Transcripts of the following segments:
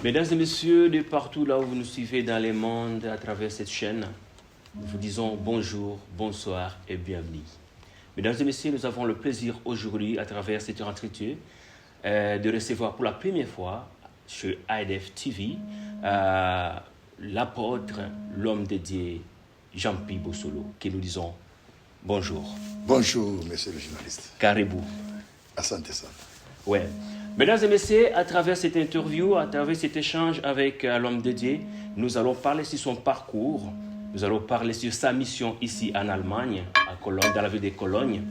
Mesdames et messieurs, de partout là où vous nous suivez dans les mondes à travers cette chaîne, nous vous disons bonjour, bonsoir et bienvenue. Mesdames et messieurs, nous avons le plaisir aujourd'hui à travers cette rentrée de recevoir pour la première fois sur IDF TV l'apôtre, l'homme dédié Jean-Pierre Bossolo, qui nous disons bonjour. Bonjour, monsieur le journaliste. Caribou. Asante Sana. Ouais. Mesdames et messieurs, à travers cette interview, à travers cet échange avec l'homme dédié, nous allons parler sur son parcours, nous allons parler sur sa mission ici en Allemagne, à Cologne, dans la ville de Cologne,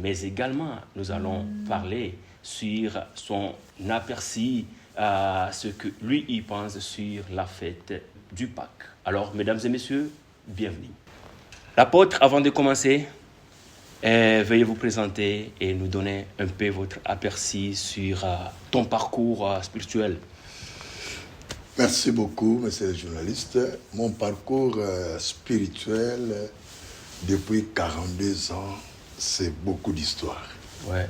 mais également nous allons parler sur son aperçu, ce que lui y pense sur la fête du Pâques. Alors, mesdames et messieurs, bienvenue. L'apôtre, avant de commencer, veuillez vous présenter et nous donner un peu votre aperçu sur ton parcours spirituel. Merci beaucoup, monsieur le journaliste. Mon parcours spirituel depuis 42 ans, c'est beaucoup d'histoire. Ouais.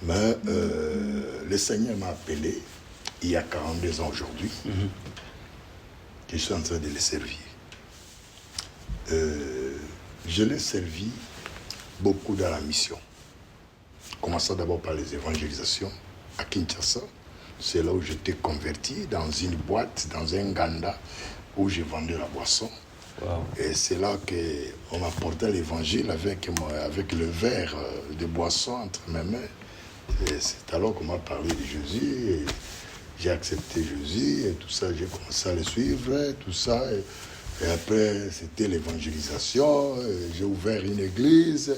Mais le Seigneur m'a appelé il y a 42 ans aujourd'hui. Je suis en train de le servir. Je l'ai servi beaucoup dans la mission. Commençant d'abord par les évangélisations à Kinshasa. C'est là où j'étais converti dans une boîte, dans un ganda où je vendais la boisson. Wow. Et c'est là qu'on m'apportait l'évangile avec le verre de boisson entre mes mains. Et c'est alors qu'on m'a parlé de Jésus. Et j'ai accepté Jésus et tout ça. J'ai commencé à le suivre, tout ça. Et après, c'était l'évangélisation. J'ai ouvert une église.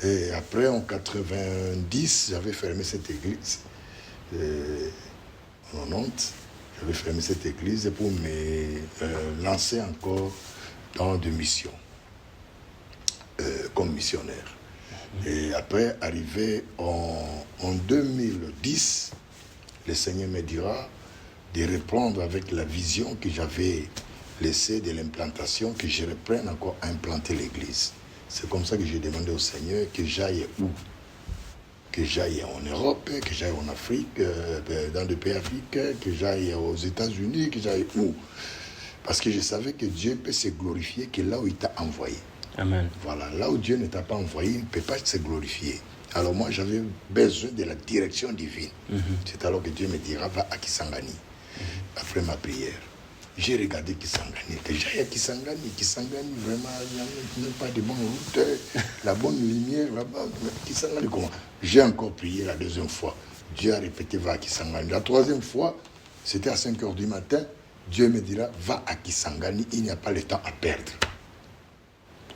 Et après, en 90, j'avais fermé cette église. En 90, j'avais fermé cette église pour me lancer encore dans des missions comme missionnaire. Et après, arrivé en 2010, le Seigneur me dira de reprendre avec la vision que j'avais laissée de l'implantation, que je reprenne encore à implanter l'église. C'est comme ça que j'ai demandé au Seigneur que j'aille où? Que j'aille en Europe, que j'aille en Afrique, dans des pays africains, que j'aille aux États-Unis, que j'aille où? Parce que je savais que Dieu peut se glorifier que là où il t'a envoyé. Amen. Voilà, là où Dieu ne t'a pas envoyé, il ne peut pas se glorifier. Alors moi, j'avais besoin de la direction divine. C'est alors que Dieu me dira, va à Kisangani, après ma prière. J'ai regardé Kisangani, que j'aille à Kisangani. Kisangani, vraiment, il n'y a pas de bonne route, la bonne lumière là-bas. Kisangani, comment? J'ai encore prié la deuxième fois. Dieu a répété, va à Kisangani. La troisième fois, c'était à 5 h du matin. Dieu me dira, va à Kisangani, il n'y a pas le temps à perdre.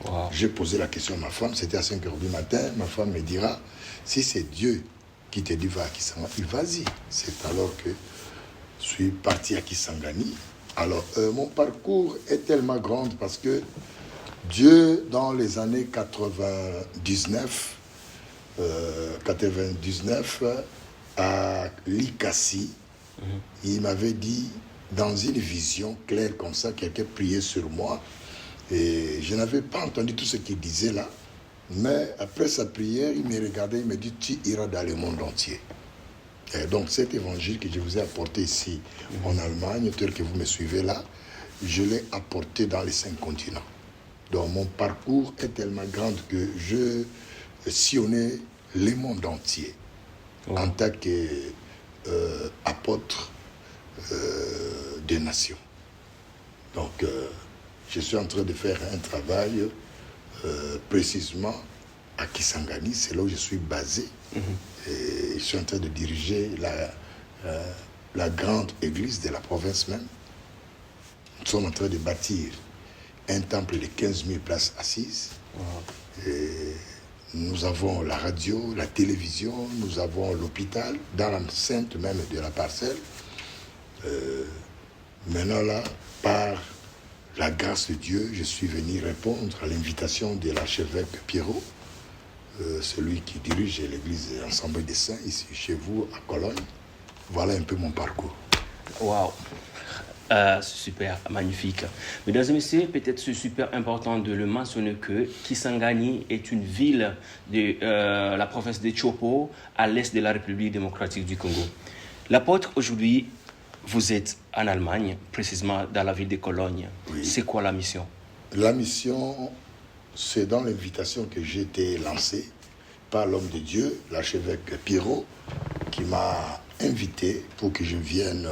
Wow. J'ai posé la question à ma femme, c'était à 5 h du matin. Ma femme me dira, si c'est Dieu qui te dit, va à Kisangani, vas-y. C'est alors que je suis parti à Kisangani. Alors, mon parcours est tellement grand parce que Dieu, dans les années 99, à Likasi, il m'avait dit, dans une vision claire comme ça, quelqu'un priait sur moi. Et je n'avais pas entendu tout ce qu'il disait là. Mais après sa prière, il me regardait, il me dit, tu iras dans le monde entier. Et donc cet évangile que je vous ai apporté ici en Allemagne, tel que vous me suivez là, je l'ai apporté dans les 5 continents. Donc mon parcours est tellement grand que je sillonnais le monde entier en tant qu'apôtre des nations. Donc je suis en train de faire un travail précisément à Kisangani, c'est là où je suis basé. Et je suis en train de diriger la grande église de la province même. Nous sommes en train de bâtir un temple de 15 000 places assises. Et nous avons la radio, la télévision, nous avons l'hôpital, dans l'enceinte même de la parcelle. Maintenant là, par la grâce de Dieu, je suis venu répondre à l'invitation de l'archevêque Pierrot, celui qui dirige l'église Ensemble des Saints ici chez vous à Cologne. Voilà un peu mon parcours. Waouh, super, magnifique. Mesdames et messieurs, peut-être c'est super important de le mentionner que Kisangani est une ville de la province de Chopo, à l'est de la République démocratique du Congo. L'apôtre aujourd'hui Vous êtes en Allemagne, précisément dans la ville de Cologne. Oui. C'est quoi la mission? La mission, c'est dans l'invitation que j'ai été lancée par l'homme de Dieu, l'archevêque Pierrot, qui m'a invité pour que je vienne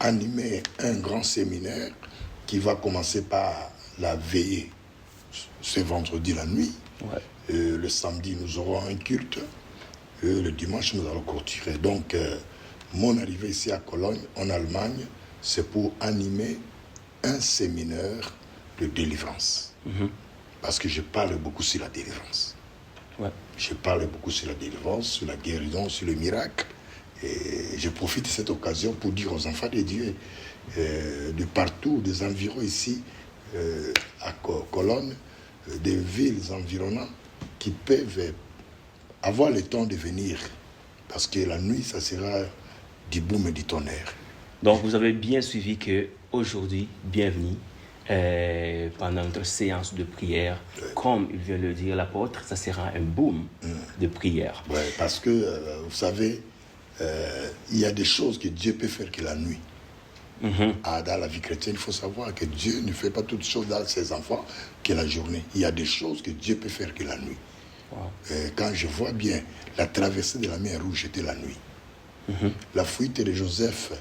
animer un grand séminaire qui va commencer par la veillée. C'est vendredi la nuit. Ouais. Le samedi, nous aurons un culte. Le dimanche, nous allons clôturer. Donc, mon arrivée ici à Cologne, en Allemagne, c'est pour animer un séminaire de délivrance. Parce que je parle beaucoup sur la délivrance. Ouais. Je parle beaucoup sur la délivrance, sur la guérison, sur le miracle. Et je profite de cette occasion pour dire aux enfants de Dieu, de partout, des environs ici, à Cologne, des villes environnantes, qui peuvent avoir le temps de venir. Parce que la nuit, ça sera du boom et du tonnerre. Donc, vous avez bien suivi qu'aujourd'hui, bienvenue, pendant notre séance de prière, comme il vient de le dire l'apôtre, ça sera un boom de prière. Oui, parce que, vous savez, il y a des choses que Dieu peut faire que la nuit. Dans la vie chrétienne, il faut savoir que Dieu ne fait pas toutes choses dans ses enfants que la journée. Il y a des choses que Dieu peut faire que la nuit. Wow. Quand je vois bien la traversée de la mer Rouge, c'était la nuit. La fuite de Joseph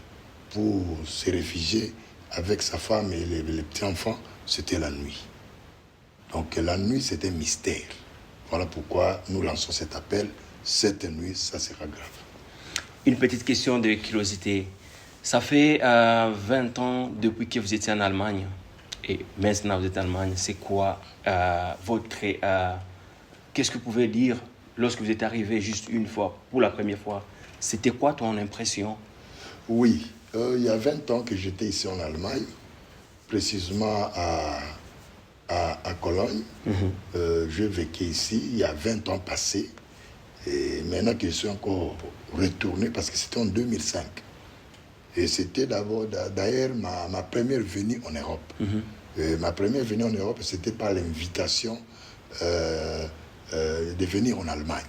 pour se réfugier avec sa femme et les petits-enfants, c'était la nuit. Donc la nuit, c'est un mystère. Voilà pourquoi nous lançons cet appel. Cette nuit, ça sera grave. Une petite question de curiosité. Ça fait 20 ans depuis que vous étiez en Allemagne. Et maintenant, vous êtes en Allemagne. C'est quoi qu'est-ce que vous pouvez dire lorsque vous êtes arrivé juste une fois, pour la première fois? C'était quoi ton impression? Oui, il y a 20 ans que j'étais ici en Allemagne, précisément à Cologne. Je vécu ici, il y a 20 ans passés. Et maintenant que je suis encore retourné, parce que c'était en 2005. Et c'était d'ailleurs ma première venue en Europe. Ma première venue en Europe, c'était par l'invitation de venir en Allemagne.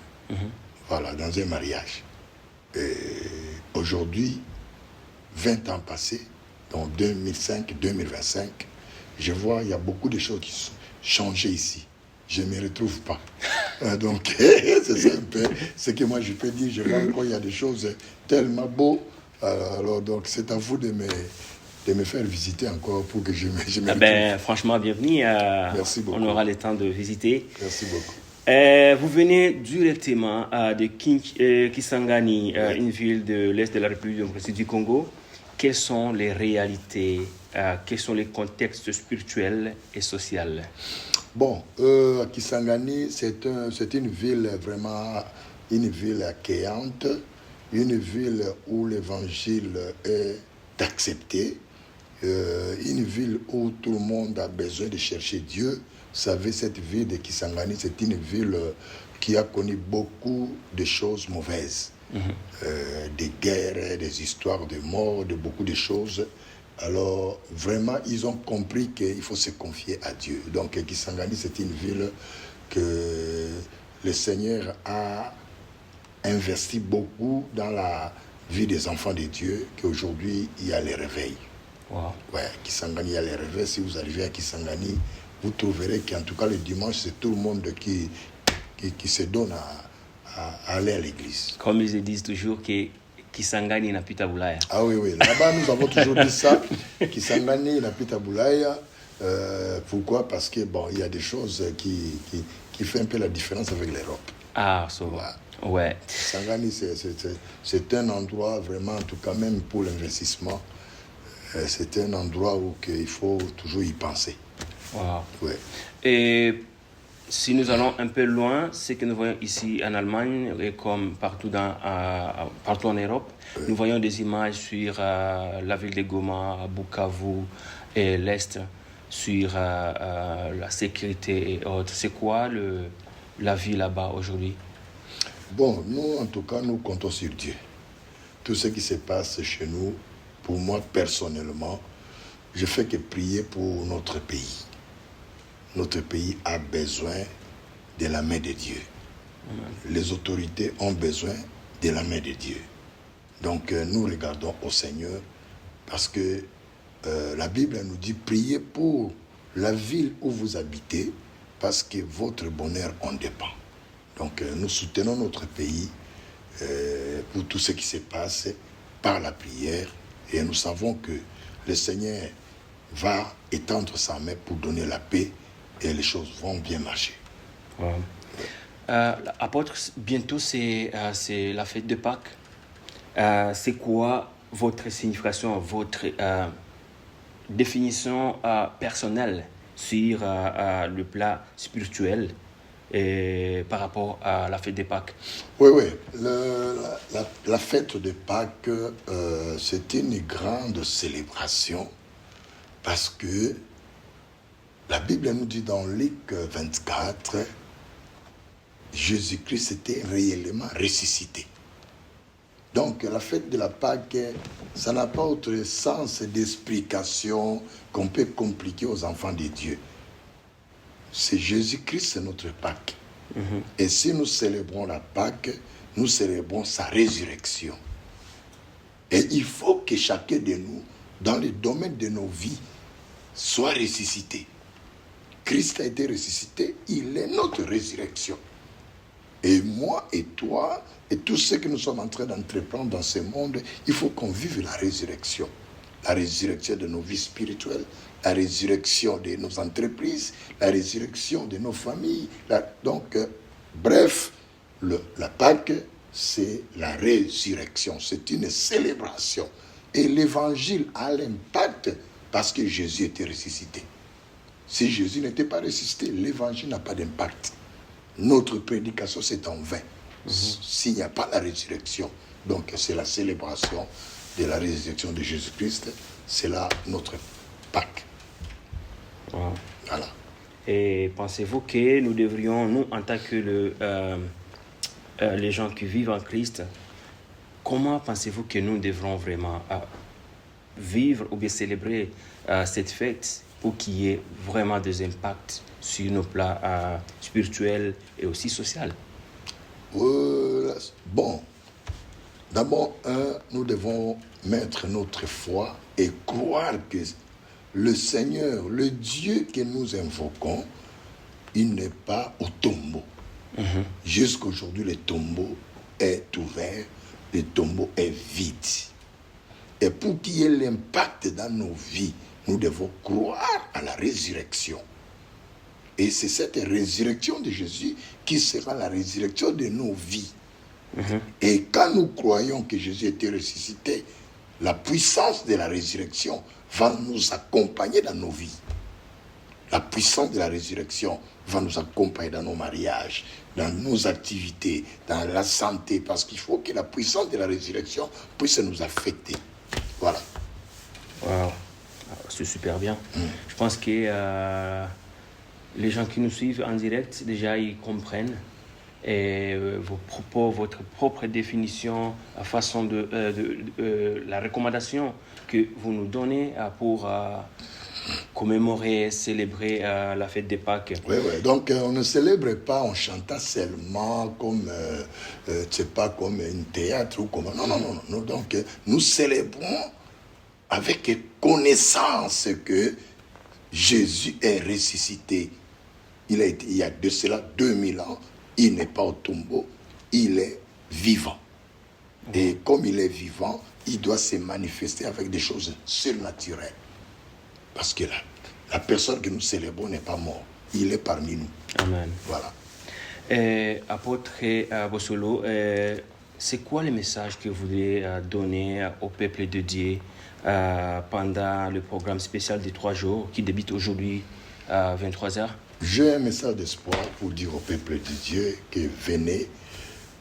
Voilà, dans un mariage. Et aujourd'hui, 20 ans passés, donc 2005-2025, je vois il y a beaucoup de choses qui sont changées ici. Je ne me retrouve pas. Donc, c'est ça un peu ce que moi je peux dire. Je vois encore il y a des choses tellement beaux. Alors, donc, c'est à vous de me faire visiter encore pour que je me Franchement, bienvenue. Merci beaucoup. On aura le temps de visiter. Merci beaucoup. Vous venez directement de Kisangani, une ville de l'Est de la République démocratique du Congo. Quelles sont les réalités, quels sont les contextes spirituels et sociaux? Bon, Kisangani, c'est une ville vraiment, une ville accueillante, une ville où l'évangile est accepté, une ville où tout le monde a besoin de chercher Dieu. Vous savez, cette ville de Kisangani, c'est une ville qui a connu beaucoup de choses mauvaises. Des guerres, des histoires de mort, de beaucoup de choses. Alors, vraiment, ils ont compris qu'il faut se confier à Dieu. Donc, Kisangani, c'est une ville que le Seigneur a investi beaucoup dans la vie des enfants de Dieu, qu'aujourd'hui, il y a les réveils. Wow. Ouais, Kisangani, il y a les réveils. Si vous arrivez à Kisangani, vous trouverez qu'en tout cas, le dimanche, c'est tout le monde qui se donne à aller à l'église. Comme ils disent toujours que Kisangani n'a plus Tabulaya. Ah oui, oui. Là-bas, nous avons toujours dit ça. Kisangani n'a plus Tabulaya. Pourquoi? Parce que bon, il y a des choses qui font un peu la différence avec l'Europe. Ah, ça va. Ouais. Kisangani, c'est un endroit vraiment, en tout cas même pour l'investissement, c'est un endroit où il faut toujours y penser. Wow. Ouais. Et si nous allons un peu loin, ce que nous voyons ici en Allemagne et comme partout en Europe, nous voyons des images sur la ville de Goma, Bukavu et l'Est, sur la sécurité et autres. C'est quoi la vie là-bas aujourd'hui? Bon, nous, en tout cas, nous comptons sur Dieu. Tout ce qui se passe chez nous, pour moi, personnellement, je fais que prier pour notre pays. Notre pays a besoin de la main de Dieu. Amen. Les autorités ont besoin de la main de Dieu. Donc nous regardons au Seigneur parce que la Bible nous dit priez pour la ville où vous habitez parce que votre bonheur en dépend. Donc nous soutenons notre pays pour tout ce qui se passe par la prière et nous savons que le Seigneur va étendre sa main pour donner la paix et les choses vont bien marcher. Wow. Apôtre, bientôt c'est la fête de Pâques. C'est quoi votre signification, votre définition personnelle sur le plan spirituel par rapport à la fête de Pâques? Oui. La fête de Pâques, c'est une grande célébration parce que la Bible nous dit dans Luc 24, Jésus-Christ était réellement ressuscité. Donc la fête de la Pâques, ça n'a pas autre sens d'explication qu'on peut compliquer aux enfants de Dieu. C'est Jésus-Christ, c'est notre Pâques. Et si nous célébrons la Pâques, nous célébrons sa résurrection. Et il faut que chacun de nous, dans le domaine de nos vies, soit ressuscité. Christ a été ressuscité, il est notre résurrection. Et moi et toi, et tous ceux que nous sommes en train d'entreprendre dans ce monde, il faut qu'on vive la résurrection. La résurrection de nos vies spirituelles, la résurrection de nos entreprises, la résurrection de nos familles. Bref, la Pâque, c'est la résurrection. C'est une célébration. Et l'évangile a l'impact parce que Jésus était ressuscité. Si Jésus n'était pas ressuscité, l'évangile n'a pas d'impact. Notre prédication, c'est en vain. S'il n'y a pas la résurrection. Donc, c'est la célébration de la résurrection de Jésus-Christ. C'est là notre Pâques. Wow. Voilà. Et pensez-vous que nous devrions, nous, en tant que les gens qui vivent en Christ, comment pensez-vous que nous devrons vraiment vivre ou bien célébrer cette fête pour qu'il y ait vraiment des impacts sur nos plans spirituels et aussi sociaux? Bon, d'abord, nous devons mettre notre foi et croire que le Seigneur, le Dieu que nous invoquons, il n'est pas au tombeau. Jusqu'à aujourd'hui, le tombeau est ouvert, le tombeau est vide. Et pour qu'il y ait l'impact dans nos vies, nous devons croire à la résurrection. Et c'est cette résurrection de Jésus qui sera la résurrection de nos vies. Et quand nous croyons que Jésus était ressuscité, la puissance de la résurrection va nous accompagner dans nos vies. La puissance de la résurrection va nous accompagner dans nos mariages, dans nos activités, dans la santé, parce qu'il faut que la puissance de la résurrection puisse nous affecter. Voilà. Wow. C'est super bien. Je pense que les gens qui nous suivent en direct, déjà, ils comprennent et vos propos, votre propre définition, la façon la recommandation que vous nous donnez pour commémorer, célébrer la fête des Pâques. Oui. Donc, on ne célèbre pas en chantant seulement comme, c'est pas comme un théâtre ou comme... Non. Donc, nous célébrons avec connaissance que Jésus est ressuscité. Il y a de cela 2000 ans. Il n'est pas au tombeau, il est vivant. Et comme il est vivant, il doit se manifester avec des choses surnaturelles. Parce que la personne que nous célébrons n'est pas mort. Il est parmi nous. Amen. Voilà. Apôtre Bossolo, c'est quoi le message que vous voulez donner au peuple de Dieu pendant le programme spécial des 3 jours qui débute aujourd'hui à 23h? J'ai un message d'espoir pour dire au peuple de Dieu que venez,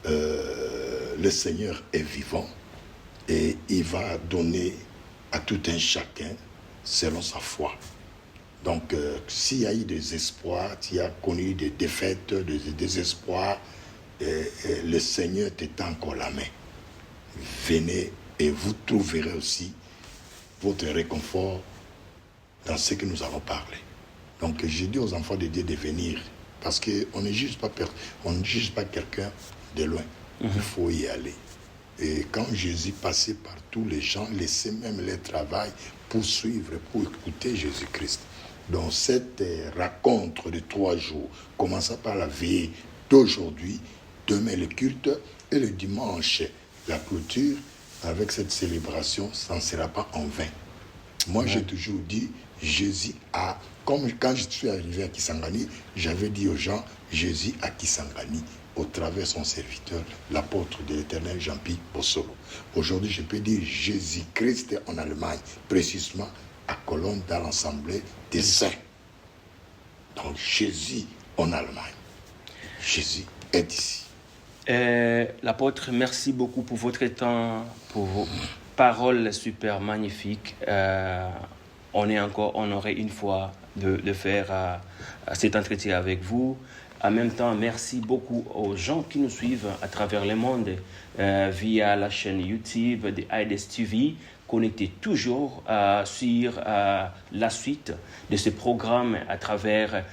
le Seigneur est vivant et il va donner à tout un chacun selon sa foi. Donc, s'il y a eu des espoirs, s'il y a connu des défaites, des désespoirs, le Seigneur t'étend encore la main. Venez et vous trouverez aussi votre réconfort dans ce que nous allons parler. Donc, je dis aux enfants de Dieu de venir, parce qu'on ne juge pas quelqu'un de loin. Il faut y aller. Et quand Jésus passait partout, les gens laissaient même leur travail pour suivre, pour écouter Jésus-Christ. Donc cette rencontre de 3 jours, commençant par la veillée d'aujourd'hui, demain le culte et le dimanche la clôture, avec cette célébration, ça ne sera pas en vain. Moi, j'ai toujours dit, Jésus a, comme quand je suis arrivé à Kisangani, j'avais dit aux gens, Jésus à Kisangani, au travers de son serviteur, l'apôtre de l'Éternel Jean-Pierre Bossolo. Aujourd'hui, je peux dire Jésus-Christ en Allemagne, précisément à Cologne, dans l'Assemblée des Saints. Donc, Jésus en Allemagne. Jésus est ici. L'apôtre, merci beaucoup pour votre temps, pour vos paroles super magnifiques. On est encore honoré une fois de faire cet entretien avec vous. En même temps, merci beaucoup aux gens qui nous suivent à travers le monde via la chaîne YouTube de IDES TV. Connectez toujours sur la suite de ce programme à travers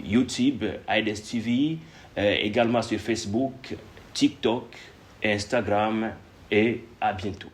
YouTube, IDES TV, également sur Facebook, TikTok, Instagram et à bientôt.